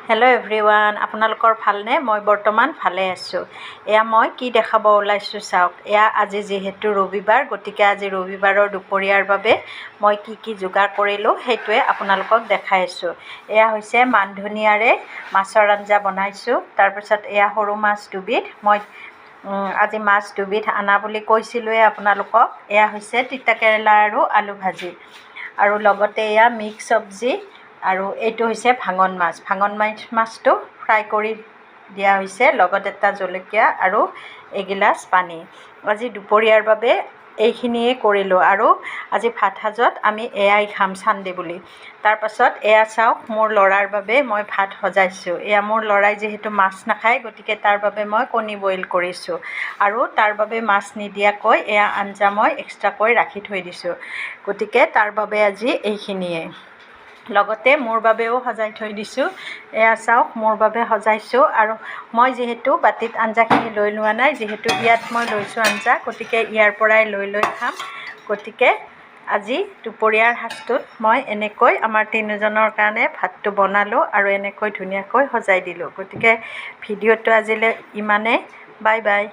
Hello' everyone, আপোনালোকৰ ভালনে? মই বৰ্তমান ভালে আছোঁ। এয়া মই কি দেখাব ওলাইছোঁ চাওক। এয়া আজি যিহেতু ৰবিবাৰ, গতিকে আজি ৰবিবাৰৰ দুপৰীয়াৰ বাবে মই কি যোগাৰ কৰিলোঁ সেইটোৱে আপোনালোকক দেখাই আছোঁ। এয়া হৈছে মানধনিয়াৰে মাছৰ আঞ্জা বনাইছোঁ। তাৰপিছত এয়া সৰু মাছ দুবিধ, মই আজি মাছ দুবিধ আনা বুলি কৈছিলোঁৱে আপোনালোকক। এয়া হৈছে তিতাকেৰেলা আৰু আলু ভাজি, আৰু লগতে এয়া মিক্স চব্জি, আৰু এইটো হৈছে ভাঙন মাছ। মাছটো ফ্ৰাই কৰি দিয়া হৈছে, লগত এটা জলকীয়া আৰু এগিলাচ পানী। আজি দুপৰীয়াৰ বাবে এইখিনিয়ে কৰিলোঁ, আৰু আজি ভাত সাজত আমি এয়াই খাম চানডে বুলি। তাৰপাছত এয়া চাওক, মোৰ ল'ৰাৰ বাবে মই ভাত সজাইছোঁ। এয়া মোৰ ল'ৰাই যিহেতু মাছ নাখায়, গতিকে তাৰ বাবে মই কণী বইল কৰিছোঁ, আৰু তাৰ বাবে মাছ নিদিয়াকৈ এয়া আঞ্জা মই এক্সট্ৰাকৈ ৰাখি থৈ দিছোঁ। গতিকে তাৰ বাবে আজি এইখিনিয়ে, লগতে মোৰ বাবেও সজাই থৈ দিছোঁ। এয়া চাওক, মোৰ বাবে সজাইছোঁ, আৰু মই যিহেতু বাতিত আঞ্জাখিনি লৈ লোৱা নাই, যিহেতু ইয়াত মই লৈছোঁ আঞ্জা, গতিকে ইয়াৰ পৰাই লৈ খাম। গতিকে আজি দুপৰীয়াৰ সাজটোত মই এনেকৈ আমাৰ তিনিজনৰ কাৰণে ভাতটো বনালোঁ, আৰু এনেকৈ ধুনীয়াকৈ সজাই দিলোঁ। গতিকে ভিডিঅ'টো আজিলৈ ইমানেই। Bye bye.